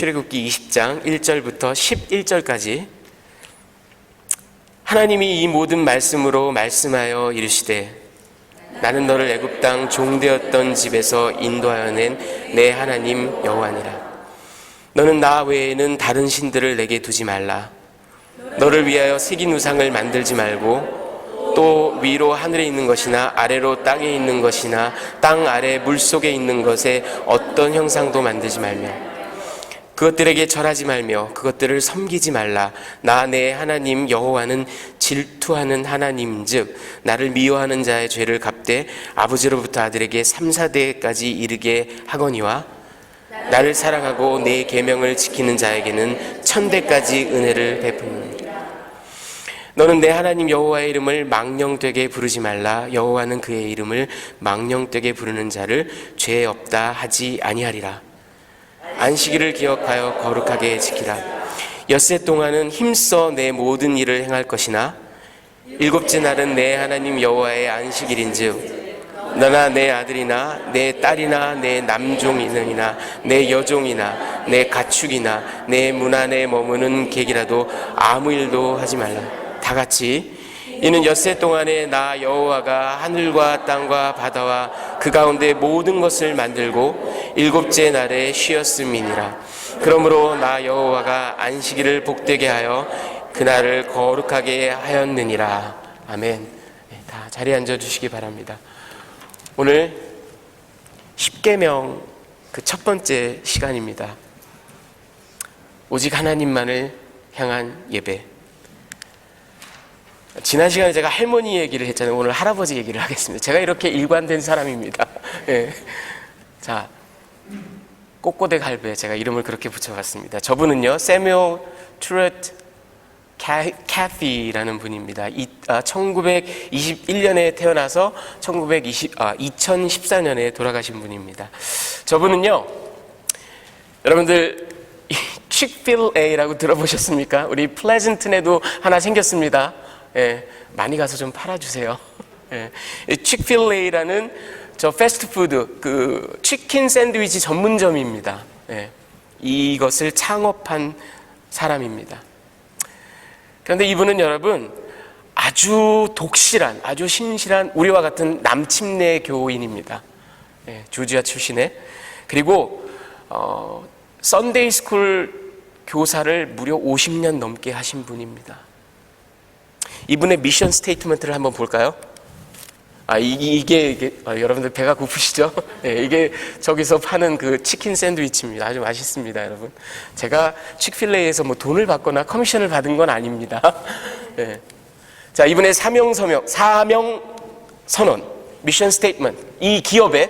출애굽기 20장 1절부터 11절까지 하나님이 이 모든 말씀으로 말씀하여 이르시되 나는 너를 애굽 땅 종되었던 집에서 인도하여 낸 내 하나님 여호와니라. 너는 나 외에는 다른 신들을 내게 두지 말라. 너를 위하여 새긴 우상을 만들지 말고 또 위로 하늘에 있는 것이나 아래로 땅에 있는 것이나 땅 아래 물속에 있는 것에 어떤 형상도 만들지 말며 그것들에게 절하지 말며 그것들을 섬기지 말라. 나 내 하나님 여호와는 질투하는 하나님인즉 나를 미워하는 자의 죄를 갚되 아버지로부터 아들에게 3, 4대까지 이르게 하거니와 나를 사랑하고 내 계명을 지키는 자에게는 1000대까지 은혜를 베푸느니라. 너는 내 하나님 여호와의 이름을 망령되게 부르지 말라. 여호와는 그의 이름을 망령되게 부르는 자를 죄 없다 하지 아니하리라. 안식일을 기억하여 거룩하게 지키라. 엿새 동안은 힘써 내 모든 일을 행할 것이나 일곱째 날은 내 하나님 여호와의 안식일인즉 너나 내 아들이나 내 딸이나 내 남종이나 내 여종이나 내 가축이나 내 문 안에 머무는 객이라도 아무 일도 하지 말라. 다 같이 이는 엿새 동안에 나 여호와가 하늘과 땅과 바다와 그 가운데 모든 것을 만들고 일곱째 날에 쉬었음이니라. 그러므로 나 여호와가 안식일을 복되게 하여 그날을 거룩하게 하였느니라. 아멘. 다 자리에 앉아 주시기 바랍니다. 오늘 십계명 그 첫 번째 시간입니다. 오직 하나님만을 향한 예배. 지난 시간에 제가 할머니 얘기를 했잖아요. 오늘 할아버지 얘기를 하겠습니다. 제가 이렇게 일관된 사람입니다. 예. 자, 꼬꼬대 갈배 제가 이름을 그렇게 붙여봤습니다. 저분은요, 세뮤얼 트루트 캐티라는 분입니다. 1921년에 태어나서 2014년에 돌아가신 분입니다. 저분은요, 여러분들 칙필에이라고 들어보셨습니까? 우리 플레전튼에도 하나 생겼습니다. 예, 많이 가서 좀 팔아주세요. 예, 칙필에이라는 저 패스트푸드 그 치킨 샌드위치 전문점입니다. 예, 이것을 창업한 사람입니다. 그런데 이분은 여러분 아주 독실한, 아주 신실한 우리와 같은 남침내 교인입니다. 예, 조지아 출신의. 그리고 썬데이 스쿨 교사를 무려 50년 넘게 하신 분입니다. 이분의 미션 스테이트먼트를 한번 볼까요? 이게 여러분들 배가 고프시죠? 네, 이게 저기서 파는 그 치킨 샌드위치입니다. 아주 맛있습니다, 여러분. 제가 칙필레이에서 뭐 돈을 받거나 커미션을 받은 건 아닙니다. 네. 자, 이분의 사명 선언, 미션 스테이트먼트. 이 기업에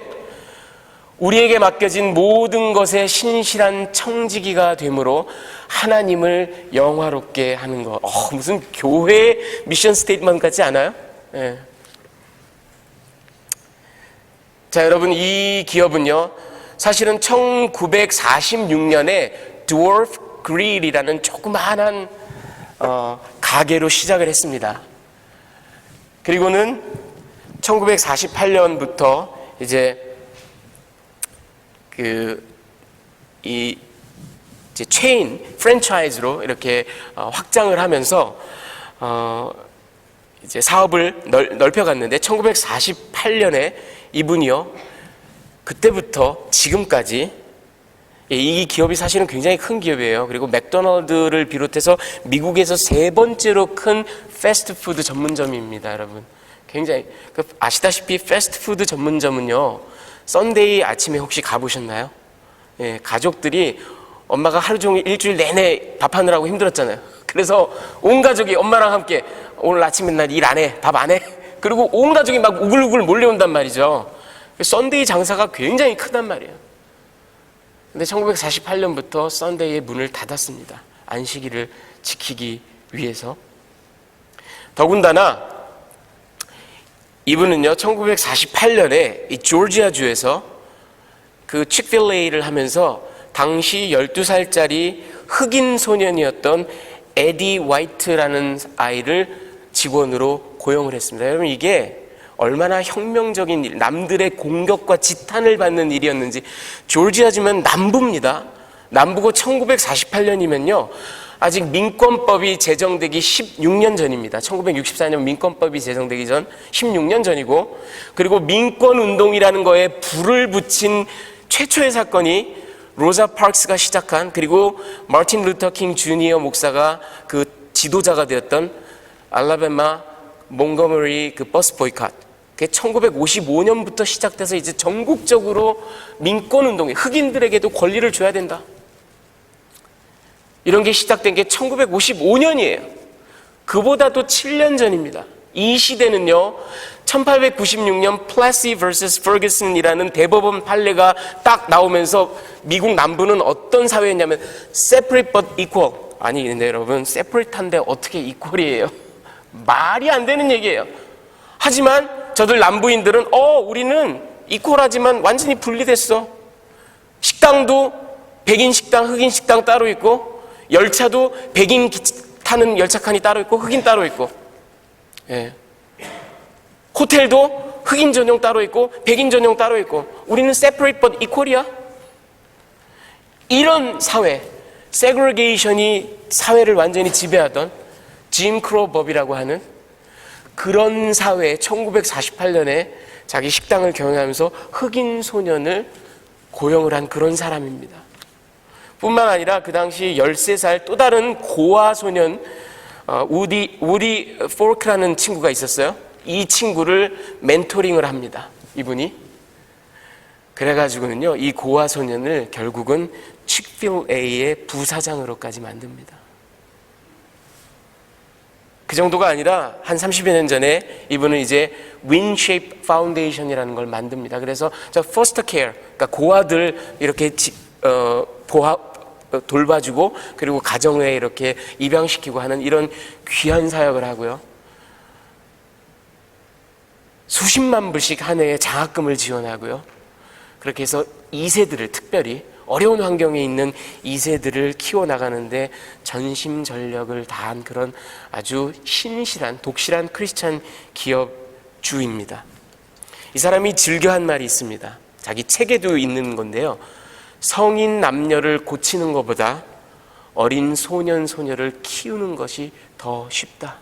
우리에게 맡겨진 모든 것에 신실한 청지기가 되므로 하나님을 영화롭게 하는 것. 무슨 교회 미션 스테이트먼트 같지 않아요? 네. 자, 여러분, 이 기업은요, 사실은 1946년에 Dwarf Grill이라는 조그마한 가게로 시작을 했습니다. 그리고는 1948년부터 이제 이제 체인 프랜차이즈로 이렇게 확장을 하면서 이제 사업을 넓혀갔는데 1948년에 이분이요, 그때부터 지금까지, 이 기업이 사실은 굉장히 큰 기업이에요. 그리고 맥도날드를 비롯해서 미국에서 세 번째로 큰 패스트푸드 전문점입니다, 여러분. 굉장히 아시다시피 패스트푸드 전문점은요, 썬데이 아침에 혹시 가보셨나요? 예, 가족들이 엄마가 하루 종일 일주일 내내 밥하느라고 힘들었잖아요. 그래서 온 가족이 엄마랑 함께 오늘 아침 맨날 일 안 해, 밥 안 해. 그리고 온 가족이 막 우글우글 몰려온단 말이죠. 썬데이 장사가 굉장히 크단 말이에요. 근데 1948년부터 썬데이의 문을 닫았습니다. 안식일을 지키기 위해서. 더군다나 이분은요, 1948년에 이 조지아주에서 그 칙필레이를 하면서 당시 12살짜리 흑인 소년이었던 에디 화이트라는 아이를 직원으로 고용을 했습니다. 여러분, 이게 얼마나 혁명적인 일, 남들의 공격과 지탄을 받는 일이었는지. 조지아주면 남부입니다. 남북어 1948년이면요. 아직 민권법이 제정되기 16년 전입니다. 1964년 민권법이 제정되기 전 16년 전이고, 그리고 민권운동이라는 거에 불을 붙인 최초의 사건이 로자 파크스가 시작한, 그리고 마틴 루터 킹 주니어 목사가 그 지도자가 되었던 알라바마 몽거머리 그 버스 보이콧, 그게 1955년부터 시작돼서 이제 전국적으로 민권운동이, 흑인들에게도 권리를 줘야 된다, 이런 게 시작된 게 1955년이에요. 그보다도 7년 전입니다. 이 시대는요, 1896년 플래시 vs 퍼거슨이라는 대법원 판례가 딱 나오면서 미국 남부는 어떤 사회였냐면 separate but equal. 아니 근데 여러분, separate한데 어떻게 equal이에요? 말이 안 되는 얘기예요. 하지만 저들 남부인들은 우리는 equal하지만 완전히 분리됐어. 식당도 백인 식당, 흑인 식당 따로 있고, 열차도 백인 타는 열차칸이 따로 있고 흑인 따로 있고, 예. 호텔도 흑인 전용 따로 있고 백인 전용 따로 있고, 우리는 separate but equal이야. 이런 사회, 세그리게이션이 사회를 완전히 지배하던 짐 크로우 법이라고 하는 그런 사회에 1948년에 자기 식당을 경영하면서 흑인 소년을 고용을 한 그런 사람입니다. 뿐만 아니라 그 당시 13살 또 다른 고아 소년 우디 포크라는 친구가 있었어요. 이 친구를 멘토링을 합니다. 이분이. 그래가지고는요, 이 고아 소년을 결국은 칙필A의 부사장으로까지 만듭니다. 그 정도가 아니라 한 30여 년 전에 이분은 이제 윈쉐이프 파운데이션이라는 걸 만듭니다. 그래서 저 포스터 케어, 그러니까 고아들 이렇게 돌봐주고, 그리고 가정에 이렇게 입양시키고 하는 이런 귀한 사역을 하고요. 수십만 불씩 한 해에 장학금을 지원하고요. 그렇게 해서 2세들을, 특별히 어려운 환경에 있는 2세들을 키워나가는데 전심전력을 다한 그런 아주 신실한, 독실한 크리스찬 기업주입니다. 이 사람이 즐겨한 말이 있습니다. 자기 책에도 있는 건데요. 성인 남녀를 고치는 것보다 어린 소년, 소녀를 키우는 것이 더 쉽다.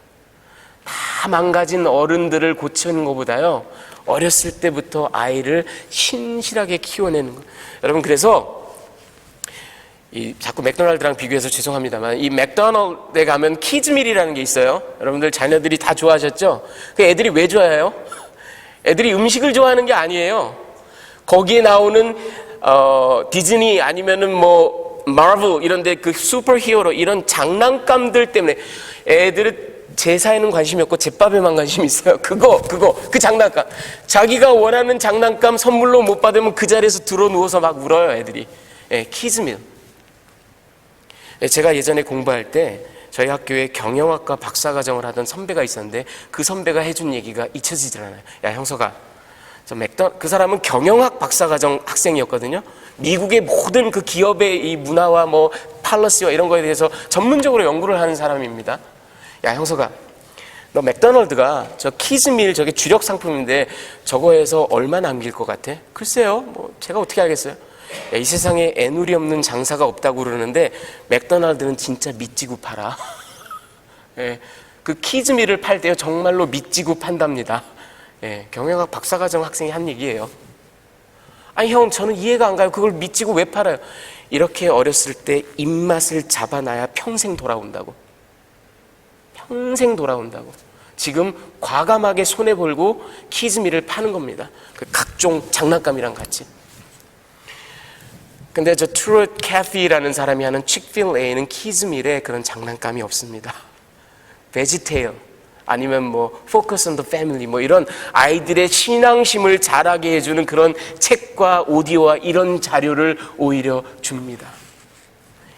다 망가진 어른들을 고치는 것보다요, 어렸을 때부터 아이를 신실하게 키워내는 것. 여러분, 그래서 자꾸 맥도날드랑 비교해서 죄송합니다만, 이 맥도날드에 가면 키즈밀이라는 게 있어요. 여러분들 자녀들이 다 좋아하셨죠? 그 애들이 왜 좋아해요? 애들이 음식을 좋아하는 게 아니에요. 거기에 나오는 디즈니 아니면은 뭐 마블 이런데 그 슈퍼히어로 이런 장난감들 때문에 애들은 제사에는 관심이 없고 제밥에만 관심이 있어요. 그 장난감. 자기가 원하는 장난감 선물로 못 받으면 그 자리에서 들어 누워서 막 울어요, 애들이. 예, 키즈밀. 제가 예전에 공부할 때 저희 학교에 경영학과 박사과정을 하던 선배가 있었는데 그 선배가 해준 얘기가 잊혀지질 않아요. 야, 형석아, 그 사람은 경영학 박사과정 학생이었거든요. 미국의 모든 그 기업의 이 문화와 뭐 팔러시와 이런 거에 대해서 전문적으로 연구를 하는 사람입니다. 야, 형석아, 너 맥도날드가 저 키즈밀 저게 주력 상품인데 저거에서 얼마 남길 것 같아? 글쎄요, 뭐 제가 어떻게 알겠어요? 야, 이 세상에 애누리 없는 장사가 없다고 그러는데 맥도날드는 진짜 믿지고 팔아. 예, 그 키즈밀을 팔 때요 정말로 믿지고 판답니다. 예, 경영학 박사과정 학생이 한 얘기예요. 아니 형, 저는 이해가 안 가요. 그걸 믿지고 왜 팔아요? 이렇게 어렸을 때 입맛을 잡아놔야 평생 돌아온다고. 평생 돌아온다고. 지금 과감하게 손에 벌고 키즈밀을 파는 겁니다. 그 각종 장난감이랑 같이. 근데 저 트루엇 캐피라는 사람이 하는 칙필A는 키즈밀에 그런 장난감이 없습니다. 베지테일 아니면 뭐 Focus on the Family 뭐 이런 아이들의 신앙심을 자라게 해주는 그런 책과 오디오와 이런 자료를 오히려 줍니다.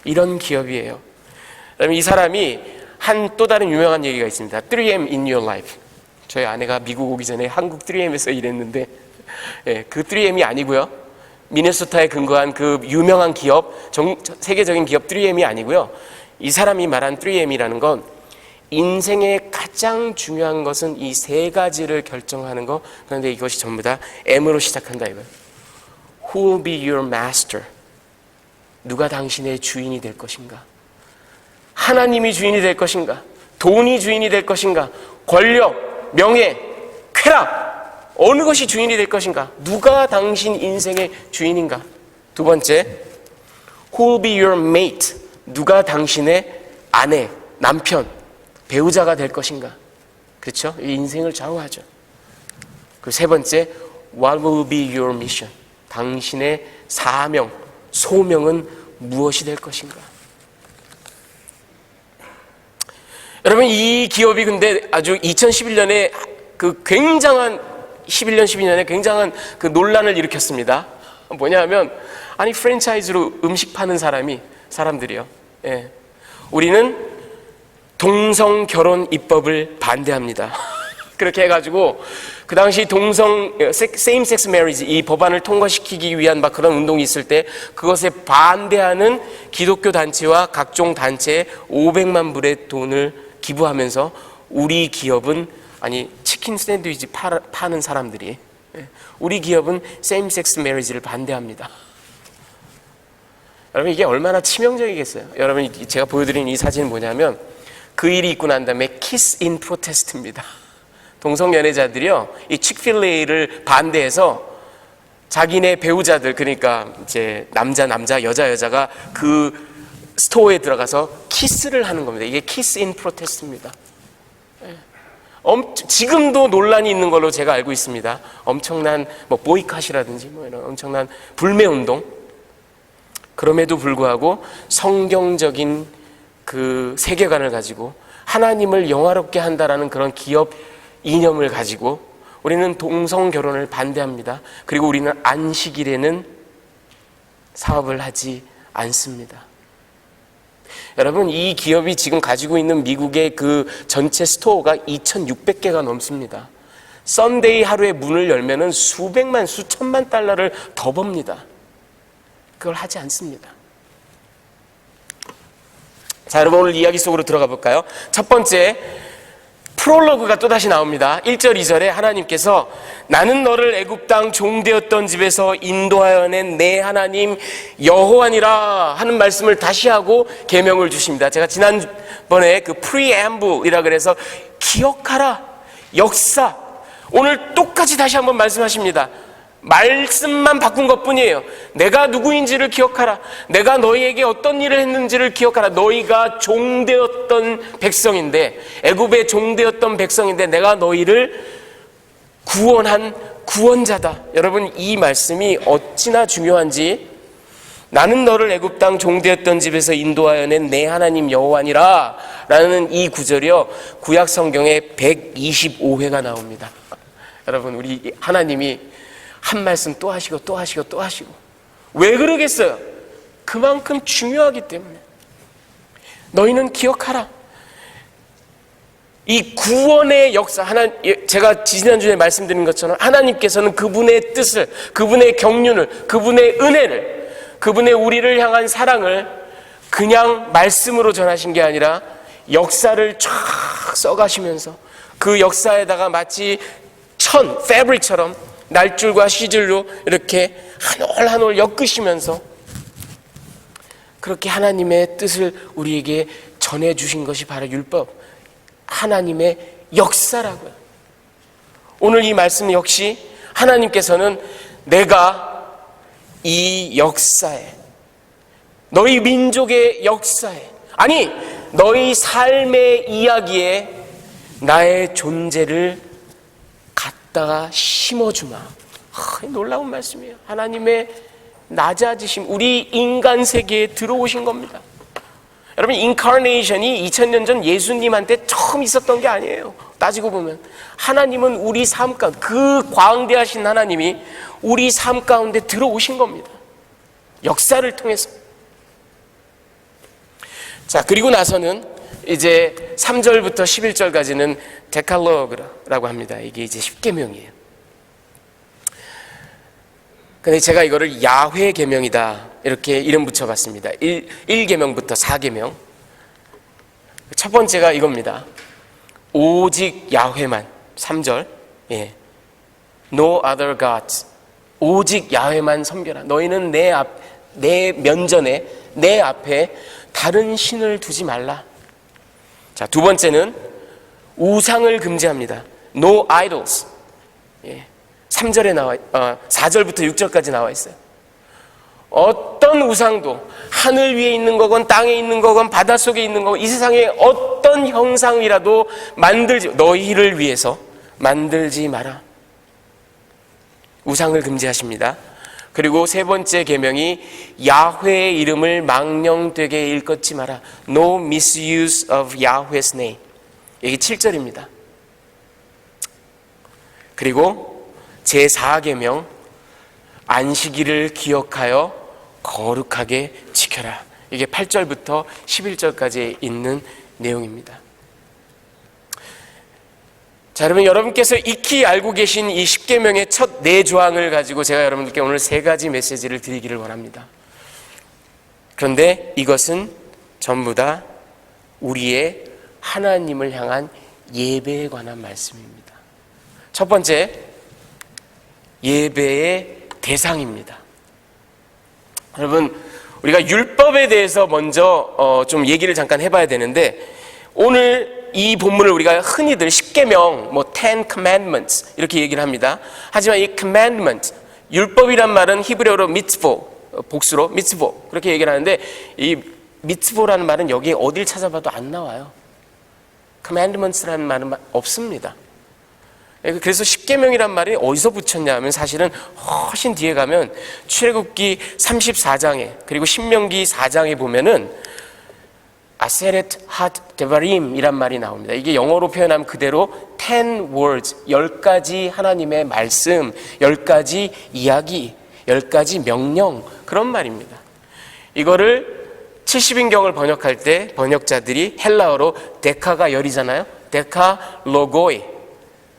이런 기업이에요. 그다음에 이 사람이 한 또 다른 유명한 얘기가 있습니다. 3M in your life. 저희 아내가 미국 오기 전에 한국 3M에서 일했는데, 예, 그 3M이 아니고요. 미네소타에 근거한 그 유명한 기업, 세계적인 기업 3M이 아니고요. 이 사람이 말한 3M이라는 건 인생의 가장 중요한 것은 이 세 가지를 결정하는 거. 그런데 이것이 전부 다 M으로 시작한다 이거예요. Who will be your master? 누가 당신의 주인이 될 것인가? 하나님이 주인이 될 것인가? 돈이 주인이 될 것인가? 권력, 명예, 쾌락, 어느 것이 주인이 될 것인가? 누가 당신 인생의 주인인가? 두 번째, who will be your mate? 누가 당신의 아내, 남편, 배우자가 될 것인가? 그렇죠? 이 인생을 좌우하죠. 그 세 번째, what will be your mission? 당신의 사명, 소명은 무엇이 될 것인가? 여러분, 이 기업이 근데 아주 2011년에 그 굉장한 11년, 12년에 굉장한 그 논란을 일으켰습니다. 뭐냐 하면, 아니 프랜차이즈로 음식 파는 사람들이요. 예. 우리는 동성 결혼 입법을 반대합니다. 그렇게 해가지고 그 당시 동성 same sex marriage 이 법안을 통과시키기 위한 막 그런 운동이 있을 때 그것에 반대하는 기독교 단체와 각종 단체에 500만 불의 돈을 기부하면서 우리 기업은 아니 치킨 샌드위치 파는 사람들이 우리 기업은 same sex marriage를 반대합니다. 여러분 이게 얼마나 치명적이겠어요. 여러분 제가 보여드린 이 사진은 뭐냐면 그 일이 있고 난 다음에 키스 인 프로테스트입니다. 동성 연애자들이요 이 칙필레이를 반대해서 자기네 배우자들 그러니까 이제 남자 여자가 그 스토어에 들어가서 키스를 하는 겁니다. 이게 키스 인 프로테스트입니다. 지금도 논란이 있는 걸로 제가 알고 있습니다. 엄청난 뭐 보이캅이라든지 뭐 이런 엄청난 불매 운동. 그럼에도 불구하고 성경적인 그 세계관을 가지고 하나님을 영화롭게 한다라는 그런 기업 이념을 가지고 우리는 동성 결혼을 반대합니다. 그리고 우리는 안식일에는 사업을 하지 않습니다. 여러분 이 기업이 지금 가지고 있는 미국의 그 전체 스토어가 2,600개가 넘습니다. 썬데이 하루에 문을 열면은 수백만 수천만 달러를 더 법니다. 그걸 하지 않습니다. 자, 여러분 오늘 이야기 속으로 들어가 볼까요? 첫 번째 프롤로그가 또다시 나옵니다. 1절 2절에 하나님께서 나는 너를 애굽 땅 종되었던 집에서 인도하여 낸 내 하나님 여호와니라 하는 말씀을 다시 하고 계명을 주십니다. 제가 지난번에 그 preamble이라 그래서 기억하라 역사 오늘 똑같이 다시 한번 말씀하십니다. 말씀만 바꾼 것뿐이에요. 내가 누구인지를 기억하라. 내가 너희에게 어떤 일을 했는지를 기억하라. 너희가 종되었던 백성인데 애굽의 종되었던 백성인데 내가 너희를 구원한 구원자다. 여러분 이 말씀이 어찌나 중요한지 나는 너를 애굽 땅 종되었던 집에서 인도하여 낸 내 하나님 여호와니라 라는 이 구절이요 구약 성경에 125회가 나옵니다. 여러분 우리 하나님이 한 말씀 또 하시고 또 하시고 또 하시고 왜 그러겠어요? 그만큼 중요하기 때문에 너희는 기억하라. 이 구원의 역사 제가 지난주에 말씀드린 것처럼 하나님께서는 그분의 뜻을 그분의 경륜을 그분의 은혜를 그분의 우리를 향한 사랑을 그냥 말씀으로 전하신 게 아니라 역사를 쫙 써가시면서 그 역사에다가 마치 패브릭처럼 날줄과 시줄로 이렇게 한 올 한 올 엮으시면서 그렇게 하나님의 뜻을 우리에게 전해주신 것이 바로 율법 하나님의 역사라고요. 오늘 이 말씀 역시 하나님께서는 내가 이 역사에 너희 민족의 역사에 아니 너희 삶의 이야기에 나의 존재를 갖다가 심어주마. 놀라운 말씀이에요. 하나님의 낮아지심 우리 인간 세계에 들어오신 겁니다. 여러분 인카네이션이 2000년 전 예수님한테 처음 있었던 게 아니에요. 따지고 보면 하나님은 우리 삶 가운데 그 광대하신 하나님이 우리 삶 가운데 들어오신 겁니다. 역사를 통해서. 자 그리고 나서는 이제 3절부터 11절까지는 데칼로그라고 합니다. 이게 이제 10계명이에요. 근데 제가 이거를 야훼 계명이다 이렇게 이름 붙여봤습니다. 1계명부터 4계명. 첫 번째가 이겁니다. 오직 야훼만 3절 No other gods 오직 야훼만 섬겨라. 너희는 내 면전에, 내 앞에 다른 신을 두지 말라. 자, 두 번째는 우상을 금지합니다. No idols. 3절에 4절부터 6절까지 나와 있어요. 어떤 우상도 하늘 위에 있는 거건 땅에 있는 거건 바닷속에 있는 거건 이 세상에 어떤 형상이라도 너희를 위해서 만들지 마라. 우상을 금지하십니다. 그리고 세 번째 계명이 야훼의 이름을 망령되게 일컫지 마라. No misuse of Yahweh's name. 이게 7절입니다. 그리고 제4계명 안식일을 기억하여 거룩하게 지켜라. 이게 8절부터 11절까지 있는 내용입니다. 자, 여러분, 여러분께서 익히 알고 계신 이 10계명의 첫 4조항을 가지고 제가 여러분들께 오늘 3가지 메시지를 드리기를 원합니다. 그런데 이것은 전부 다 우리의 하나님을 향한 예배에 관한 말씀입니다. 첫 번째, 예배의 대상입니다. 여러분, 우리가 율법에 대해서 먼저 좀 얘기를 잠깐 해봐야 되는데, 오늘 이 본문을 우리가 흔히들 10계명, Ten Commandments 이렇게 얘기를 합니다. 하지만 이 commandment, 율법이란 말은 히브리어로 미tzvo, 복수로 미tzvo 그렇게 얘기를 하는데, 이 미tzvo라는 말은 여기에 어딜 찾아봐도 안 나와요. commandments라는 말은 없습니다. 그래서 10계명이란 말이 어디서 붙였냐 하면 사실은 훨씬 뒤에 가면 출애굽기 34장에 그리고 신명기 4장에 보면은 아세렛 핫 데바림 이란 말이 나옵니다. 이게 영어로 표현하면 그대로 10 words, 10가지 하나님의 말씀, 10가지 이야기, 10가지 명령, 그런 말입니다. 이거를 70인경을 번역할 때 번역자들이 헬라어로 데카가 열이잖아요. 데카 로고이,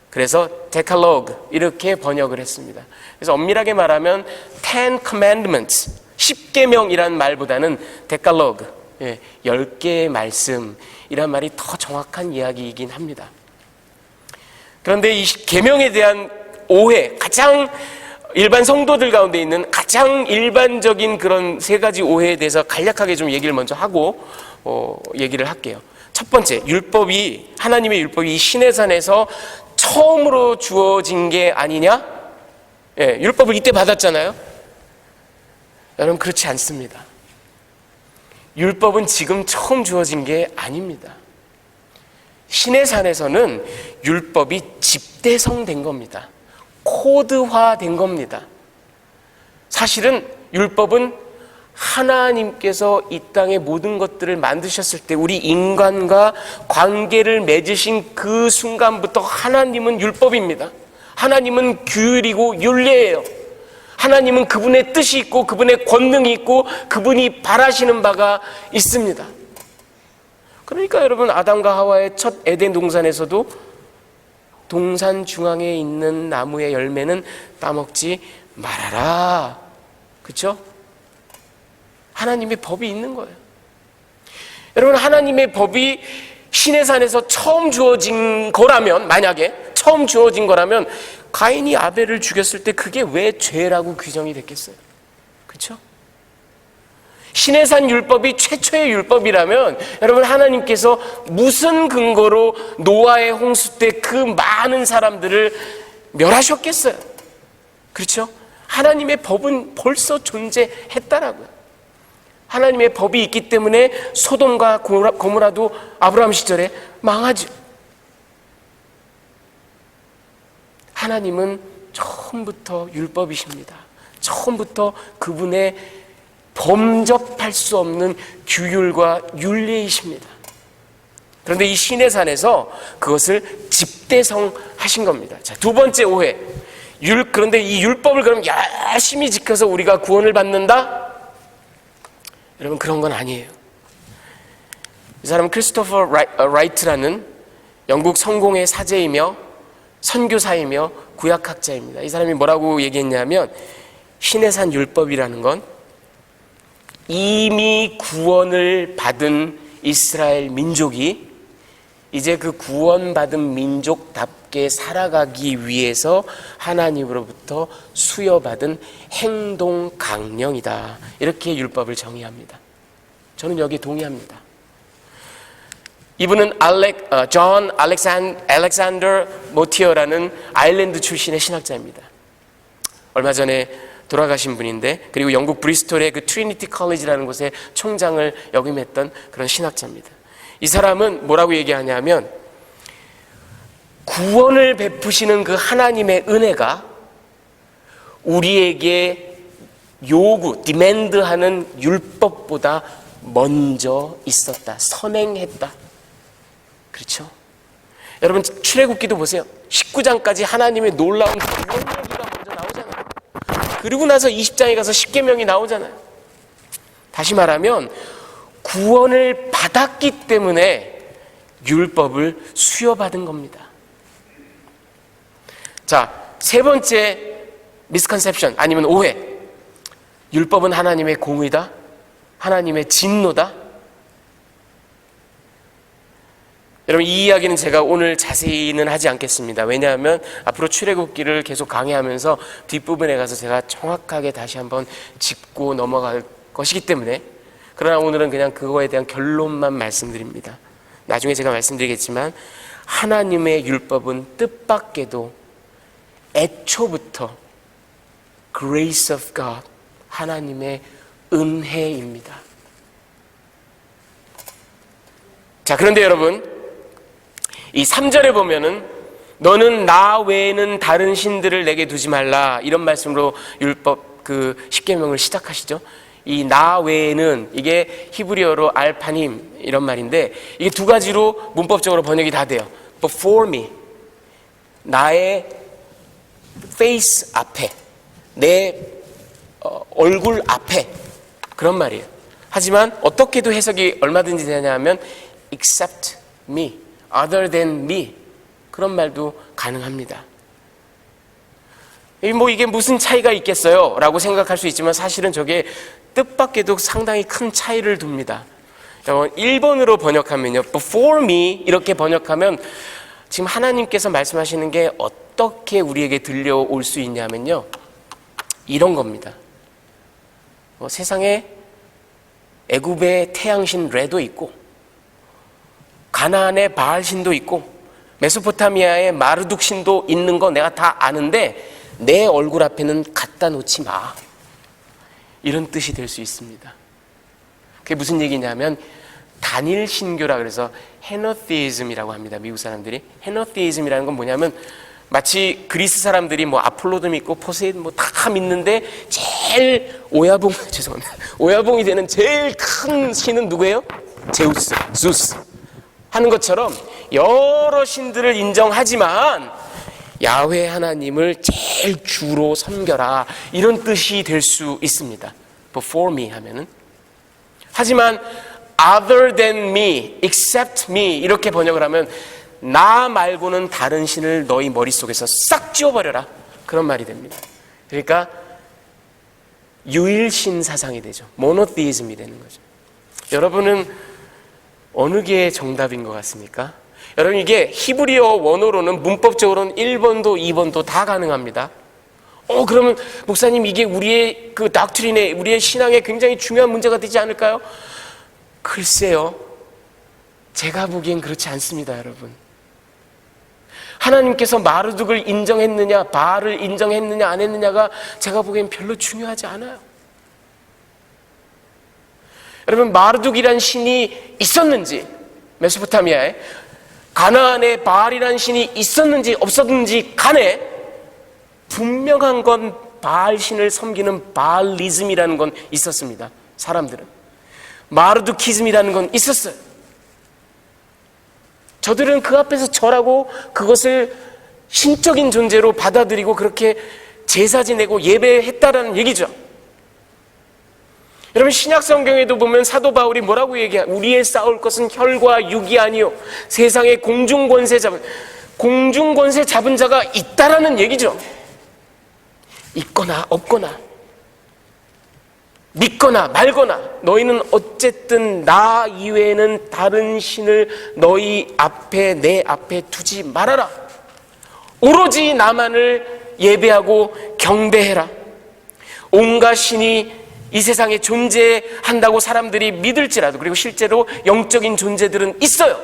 그래서 데칼로그 이렇게 번역을 했습니다. 그래서 엄밀하게 말하면 Ten Commandments, 10계명이란 말보다는 데칼로그, 10개의 말씀이란 말이 더 정확한 이야기이긴 합니다. 그런데 이 계명에 대한 오해, 가장 일반 성도들 가운데 있는 가장 일반적인 그런 3가지 오해에 대해서 간략하게 좀 얘기를 먼저 하고 얘기를 할게요. 첫 번째, 하나님의 율법이 이 시내산에서 처음으로 주어진 게 아니냐? 율법을 이때 받았잖아요. 여러분, 그렇지 않습니다. 율법은 지금 처음 주어진 게 아닙니다. 시내산에서는 율법이 집대성된 겁니다. 코드화된 겁니다. 사실은 율법은 하나님께서 이 땅의 모든 것들을 만드셨을 때 우리 인간과 관계를 맺으신 그 순간부터 하나님은 율법입니다. 하나님은 규율이고 율례예요. 하나님은 그분의 뜻이 있고 그분의 권능이 있고 그분이 바라시는 바가 있습니다. 그러니까 여러분, 아담과 하와의 첫 에덴 동산에서도 동산 중앙에 있는 나무의 열매는 따먹지 말아라. 그렇죠? 하나님의 법이 있는 거예요. 여러분, 하나님의 법이 시내산에서 처음 주어진 거라면, 만약에 처음 주어진 거라면 가인이 아벨을 죽였을 때 그게 왜 죄라고 규정이 됐겠어요? 그렇죠? 시내산 율법이 최초의 율법이라면 여러분, 하나님께서 무슨 근거로 노아의 홍수 때 그 많은 사람들을 멸하셨겠어요? 그렇죠? 하나님의 법은 벌써 존재했다라고요. 하나님의 법이 있기 때문에 소돔과 고모라도 아브라함 시절에 망하죠. 하나님은 처음부터 율법이십니다. 처음부터 그분의 범접할 수 없는 규율과 윤례이십니다. 그런데 이 시내산에서 그것을 집대성하신 겁니다. 자, 두 번째 오해. 그런데 이 율법을 그럼 열심히 지켜서 우리가 구원을 받는다? 여러분, 그런 건 아니에요. 이 사람은 크리스토퍼 라이트라는 영국 성공의 사제이며 선교사이며 구약학자입니다. 이 사람이 뭐라고 얘기했냐면, 시내산 율법이라는 건 이미 구원을 받은 이스라엘 민족이 이제 그 구원받은 민족답게 살아가기 위해서 하나님으로부터 수여받은 행동 강령이다. 이렇게 율법을 정의합니다. 저는 여기에 동의합니다. 이분은 존 알렉산더 모티어라는 아일랜드 출신의 신학자입니다. 얼마 전에 돌아가신 분인데, 그리고 영국 브리스톨의 그 트리니티 컬리지라는 곳의 총장을 역임했던 그런 신학자입니다. 이 사람은 뭐라고 얘기하냐면, 구원을 베푸시는 그 하나님의 은혜가 우리에게 디맨드하는 율법보다 먼저 있었다, 선행했다. 그렇죠? 여러분, 출애굽기도 보세요. 19장까지 하나님의 놀라운 구원 얘기가 먼저 나오잖아요. 그리고 나서 20장에 가서 십계명이 나오잖아요. 다시 말하면 구원을 받았기 때문에 율법을 수여받은 겁니다. 자, 세 번째 미스컨셉션, 아니면 오해. 율법은 하나님의 공의다, 하나님의 진노다. 여러분, 이 이야기는 제가 오늘 자세히는 하지 않겠습니다. 왜냐하면 앞으로 출애굽기를 계속 강의하면서 뒷부분에 가서 제가 정확하게 다시 한번 짚고 넘어갈 것이기 때문에, 그러나 오늘은 그냥 그거에 대한 결론만 말씀드립니다. 나중에 제가 말씀드리겠지만, 하나님의 율법은 뜻밖에도 애초부터 Grace of God, 하나님의 은혜입니다. 자, 그런데 여러분, 이 3절에 보면은 너는 나 외에는 다른 신들을 내게 두지 말라, 이런 말씀으로 율법 그 십계명을 시작하시죠. 이 나 외에는, 이게 히브리어로 알파님 이런 말인데, 이게 두 가지로 문법적으로 번역이 다 돼요. Before me, 나의 face 앞에, 내 얼굴 앞에, 그런 말이에요. 하지만 어떻게도 해석이 얼마든지 되냐면 except me, other than me, 그런 말도 가능합니다. 이게 무슨 차이가 있겠어요? 라고 생각할 수 있지만, 사실은 저게 뜻밖에도 상당히 큰 차이를 둡니다. 1번으로 번역하면요, before me 이렇게 번역하면 지금 하나님께서 말씀하시는 게 어떻게 우리에게 들려올 수 있냐면요, 이런 겁니다. 세상에 애굽의 태양신 레도 있고, 가나안의 바알신도 있고, 메소포타미아의 마르둑 신도 있는 거 내가 다 아는데 내 얼굴 앞에는 갖다 놓지 마, 이런 뜻이 될 수 있습니다. 그게 무슨 얘기냐면, 단일 신교라 그래서 헤노티즘이라고 합니다. 미국 사람들이. 헤노티즘이라는 건 뭐냐면, 마치 그리스 사람들이 아폴로도 믿고 포세이돈 다 믿는데 제일 오야봉이 되는 제일 큰 신은 누구예요? 제우스, 하는 것처럼 여러 신들을 인정하지만 야훼 하나님을 제일 주로 섬겨라, 이런 뜻이 될 수 있습니다. Before me 하면은. 하지만 other than me, except me 이렇게 번역을 하면 나 말고는 다른 신을 너희 머릿속에서 싹 지워버려라, 그런 말이 됩니다. 그러니까 유일신 사상이 되죠. 모노티즘이 되는 거죠. 여러분은 어느 게 정답인 것 같습니까? 여러분, 이게 히브리어 원어로는 문법적으로는 1번도 2번도 다 가능합니다. 그러면 목사님, 이게 우리의 그 닥트린에, 우리의 신앙에 굉장히 중요한 문제가 되지 않을까요? 글쎄요, 제가 보기엔 그렇지 않습니다. 여러분, 하나님께서 마르둑을 인정했느냐, 바알을 인정했느냐 안 했느냐가 제가 보기엔 별로 중요하지 않아요. 여러분, 마르둑이란 신이 있었는지, 메소포타미아에 가나안에 바알이란 신이 있었는지 없었는지 간에 분명한 건 바알 신을 섬기는 바알리즘이라는 건 있었습니다. 사람들은 마르두키즘이라는 건 있었어요. 저들은 그 앞에서 절하고 그것을 신적인 존재로 받아들이고 그렇게 제사 지내고 예배했다라는 얘기죠. 여러분, 신약 성경에도 보면 사도 바울이 뭐라고 얘기해요? 우리의 싸울 것은 혈과 육이 아니요 세상의 공중권세 잡은 자가 있다라는 얘기죠. 있거나 없거나. 믿거나 말거나 너희는 어쨌든 나 이외에는 다른 신을 너희 앞에 내 앞에 두지 말아라. 오로지 나만을 예배하고 경배해라. 온갖 신이 이 세상에 존재한다고 사람들이 믿을지라도, 그리고 실제로 영적인 존재들은 있어요.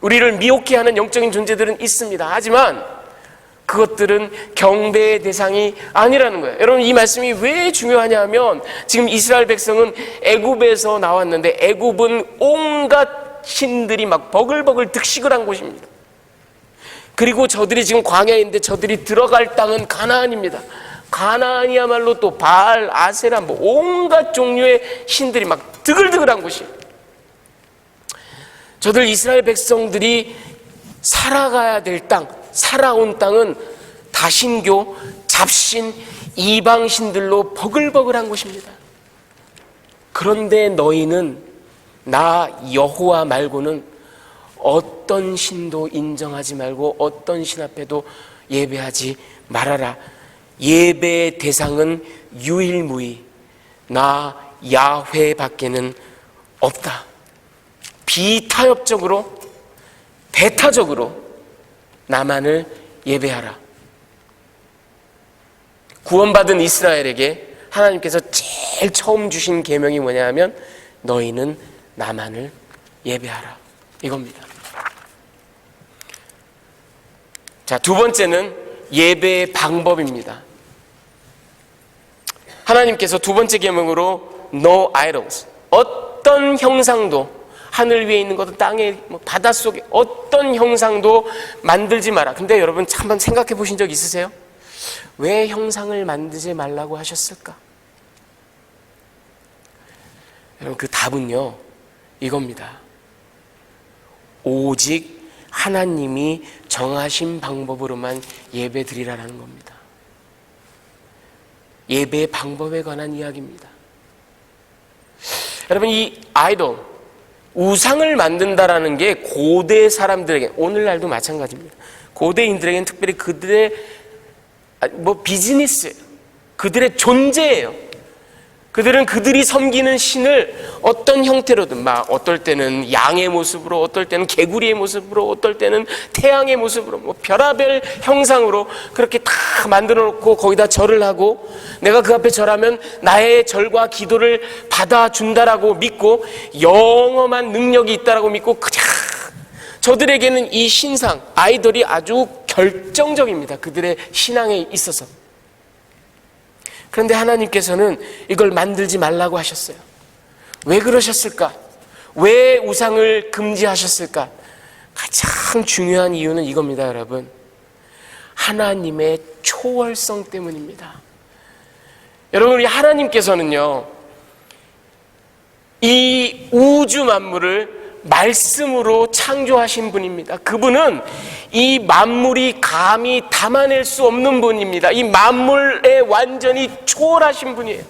우리를 미혹해 하는 영적인 존재들은 있습니다. 하지만 그것들은 경배의 대상이 아니라는 거예요. 여러분, 이 말씀이 왜 중요하냐 하면 지금 이스라엘 백성은 애굽에서 나왔는데 애굽은 온갖 신들이 막 버글버글 득식을 한 곳입니다. 그리고 저들이 지금 광야인데 저들이 들어갈 땅은 가나안입니다. 가나안이야말로 또 바알, 아세라 뭐 온갖 종류의 신들이 막 드글드글한 곳이에요. 저들 이스라엘 백성들이 살아가야 될 땅, 살아온 땅은 다신교, 잡신, 이방신들로 버글버글한 곳입니다. 그런데 너희는 나 여호와 말고는 어떤 신도 인정하지 말고 어떤 신 앞에도 예배하지 말아라. 예배의 대상은 유일무이 나 야훼 밖에는 없다. 비타협적으로, 배타적으로 나만을 예배하라. 구원받은 이스라엘에게 하나님께서 제일 처음 주신 계명이 뭐냐 하면 너희는 나만을 예배하라, 이겁니다. 자, 두 번째는 예배의 방법입니다. 하나님께서 두 번째 계명으로 No idols, 어떤 형상도, 하늘 위에 있는 것도 땅에 바닷속에 어떤 형상도 만들지 마라. 근데 여러분 한번 생각해 보신 적 있으세요? 왜 형상을 만들지 말라고 하셨을까? 여러분, 그 답은요 이겁니다. 오직 하나님이 정하신 방법으로만 예배 드리라는 겁니다. 예배의 방법에 관한 이야기입니다. 여러분, 이 아이돌, 우상을 만든다라는 게 고대 사람들에게, 오늘날도 마찬가지입니다. 고대인들에게는 특별히 그들의 비즈니스예요. 그들의 존재예요. 그들은 그들이 섬기는 신을 어떤 형태로든, 막 어떨 때는 양의 모습으로, 어떨 때는 개구리의 모습으로, 어떨 때는 태양의 모습으로, 별하별 형상으로 그렇게 다 만들어 놓고 거기다 절을 하고, 내가 그 앞에 절하면 나의 절과 기도를 받아준다라고 믿고 영험한 능력이 있다라고 믿고, 그냥 저들에게는 이 신상, 아이돌이 아주 결정적입니다. 그들의 신앙에 있어서. 그런데 하나님께서는 이걸 만들지 말라고 하셨어요. 왜 그러셨을까? 왜 우상을 금지하셨을까? 가장 중요한 이유는 이겁니다, 여러분. 하나님의 초월성 때문입니다. 여러분, 우리 하나님께서는요, 이 우주 만물을 말씀으로 창조하신 분입니다. 그분은 이 만물이 감히 담아낼 수 없는 분입니다. 이 만물에 완전히 초월하신 분이에요.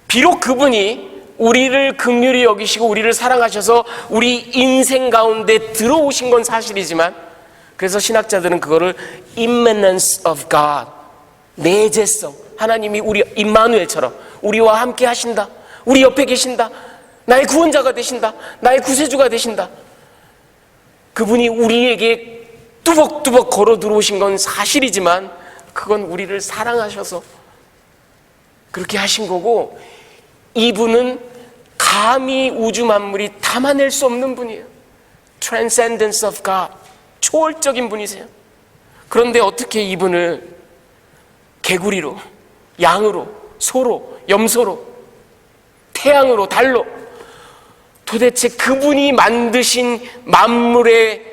비록 그분이 우리를 긍휼히 여기시고 우리를 사랑하셔서 우리 인생 가운데 들어오신 건 사실이지만, 그래서 신학자들은 그거를 immanence of God, 내재성, 하나님이 우리 임마누엘처럼 우리와 함께 하신다, 우리 옆에 계신다, 나의 구원자가 되신다, 나의 구세주가 되신다. 그분이 우리에게 뚜벅뚜벅 걸어 들어오신 건 사실이지만 그건 우리를 사랑하셔서 그렇게 하신 거고, 이분은 감히 우주 만물이 담아낼 수 없는 분이에요. Transcendence of God, 초월적인 분이세요. 그런데 어떻게 이분을 개구리로, 양으로, 소로, 염소로, 태양으로, 달로, 도대체 그분이 만드신 만물의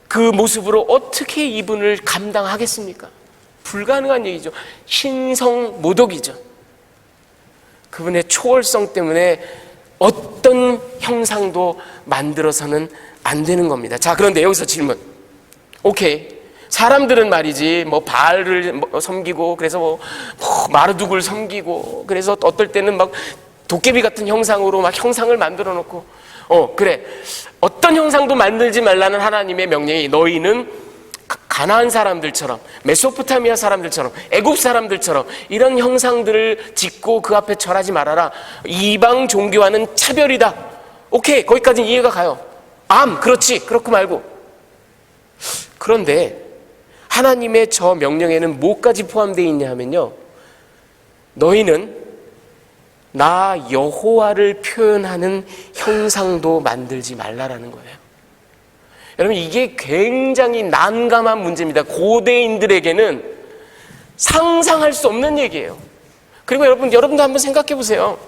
그 모습으로 어떻게 이분을 감당하겠습니까? 불가능한 얘기죠. 신성모독이죠. 그분의 초월성 때문에 어떤 형상도 만들어서는 안 되는 겁니다. 자, 그런데 여기서 질문. 오케이, 사람들은 말이지 바알을 섬기고, 그래서 마르둑을 섬기고, 그래서 어떨 때는 막 도깨비 같은 형상으로 막 형상을 만들어 놓고, 그래, 어떤 형상도 만들지 말라는 하나님의 명령이, 너희는 가나안 사람들처럼, 메소포타미아 사람들처럼, 애굽 사람들처럼 이런 형상들을 짓고 그 앞에 절하지 말아라. 이방 종교와는 차별이다. 오케이, 거기까지는 이해가 가요. 그렇지, 그렇고 말고. 그런데 하나님의 저 명령에는 뭐까지 포함되어 있냐 하면요, 너희는 나 여호와를 표현하는 형상도 만들지 말라라는 거예요. 여러분, 이게 굉장히 난감한 문제입니다. 고대인들에게는 상상할 수 없는 얘기예요. 그리고 여러분도 한번 생각해 보세요.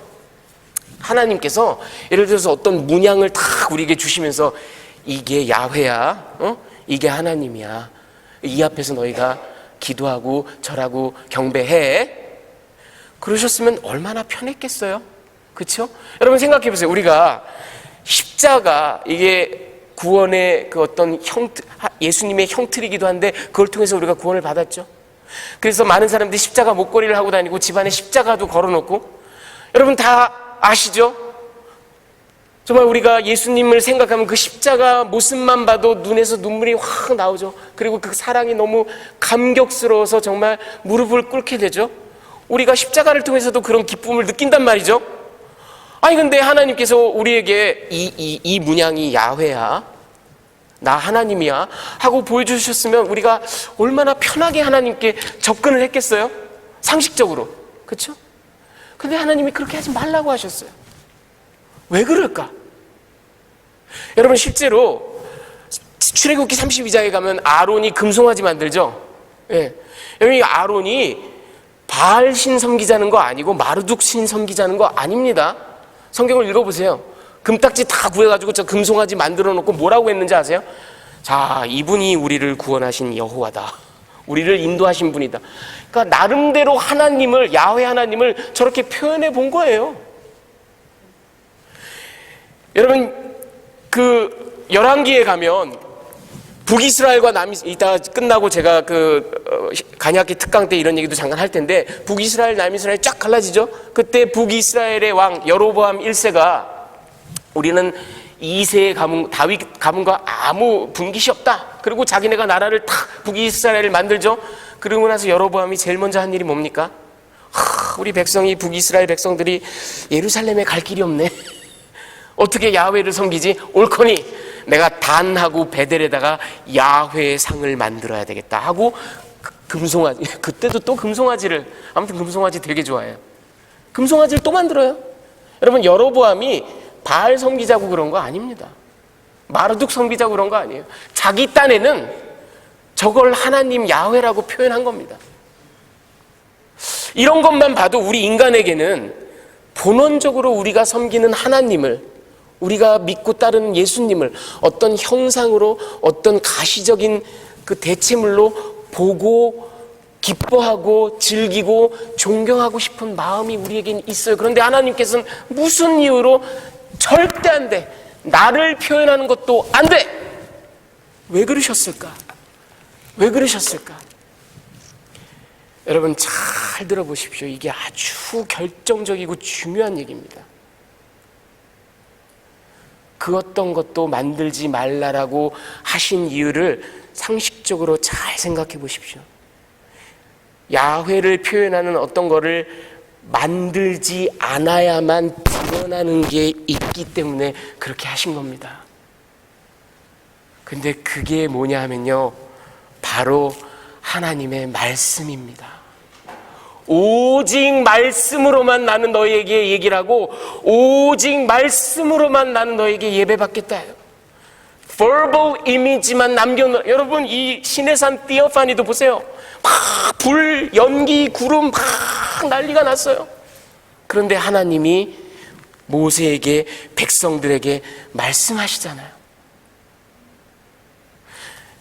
하나님께서 예를 들어서 어떤 문양을 다 우리에게 주시면서 이게 야훼야, 이게 하나님이야, 이 앞에서 너희가 기도하고 절하고 경배해, 그러셨으면 얼마나 편했겠어요? 그렇죠? 여러분 생각해 보세요. 우리가 십자가, 이게 구원의 그 어떤 예수님의 형틀이기도 한데 그걸 통해서 우리가 구원을 받았죠. 그래서 많은 사람들이 십자가 목걸이를 하고 다니고 집안에 십자가도 걸어놓고, 여러분 다 아시죠? 정말 우리가 예수님을 생각하면 그 십자가 모습만 봐도 눈에서 눈물이 확 나오죠. 그리고 그 사랑이 너무 감격스러워서 정말 무릎을 꿇게 되죠. 우리가 십자가를 통해서도 그런 기쁨을 느낀단 말이죠. 근데 하나님께서 우리에게 이 문양이 야훼야, 나 하나님이야 하고 보여주셨으면 우리가 얼마나 편하게 하나님께 접근을 했겠어요? 상식적으로. 그렇죠? 근데 하나님이 그렇게 하지 말라고 하셨어요. 왜 그럴까? 여러분, 실제로 출애굽기 32장에 가면 아론이 금송아지 만들죠. 예. 여러분, 이 아론이 바알 신 섬기자는 거 아니고 마르둑 신 섬기자는 거 아닙니다. 성경을 읽어보세요. 금딱지 다 구해가지고 저 금송아지 만들어 놓고 뭐라고 했는지 아세요? 자, 이분이 우리를 구원하신 여호와다, 우리를 인도하신 분이다. 그러니까 나름대로 하나님을, 야훼 하나님을 저렇게 표현해 본 거예요. 여러분, 그 열왕기에 가면 북이스라엘과 이따 끝나고 제가 간이학기 특강 때 이런 얘기도 잠깐 할 텐데, 북이스라엘, 남이스라엘 쫙 갈라지죠. 그때 북이스라엘의 왕 여로보암 1세가 우리는 2세의 다윗 가문과 아무 분깃이 없다. 그리고 자기네가 나라를 탁 북이스라엘을 만들죠. 그러고 나서 여로보암이 제일 먼저 한 일이 뭡니까? 우리 백성이, 북이스라엘 백성들이 예루살렘에 갈 길이 없네. 어떻게 야훼를 섬기지? 옳거니 내가 단하고 베델에다가 야훼의 상을 만들어야 되겠다 하고 금송아지, 그때도 또 금송아지를, 아무튼 금송아지 되게 좋아해요. 금송아지를 또 만들어요. 여러분, 여로보암이 바알 섬기자고 그런 거 아닙니다. 마르둑 섬기자고 그런 거 아니에요. 자기 딴에는 저걸 하나님 야훼라고 표현한 겁니다. 이런 것만 봐도 우리 인간에게는 본원적으로 우리가 섬기는 하나님을, 우리가 믿고 따르는 예수님을 어떤 형상으로, 어떤 가시적인 그 대체물로 보고 기뻐하고 즐기고 존경하고 싶은 마음이 우리에겐 있어요. 그런데 하나님께서는 무슨 이유로 절대 안 돼, 나를 표현하는 것도 안 돼. 왜 그러셨을까? 왜 그러셨을까? 여러분 잘 들어보십시오. 이게 아주 결정적이고 중요한 얘기입니다. 그 어떤 것도 만들지 말라라고 하신 이유를 상식적으로 잘 생각해 보십시오. 야훼를 표현하는 어떤 거를 만들지 않아야만 드러나는 게 있기 때문에 그렇게 하신 겁니다. 근데 그게 뭐냐 하면요, 바로 하나님의 말씀입니다. 오직 말씀으로만 나는 너희에게 얘기를 하고, 오직 말씀으로만 나는 너희에게 예배받겠다. verbal image만 남겨놓. 여러분, 이 시내산 티어파니도 보세요. 막 불, 연기, 구름 막 난리가 났어요. 그런데 하나님이 모세에게, 백성들에게 말씀하시잖아요.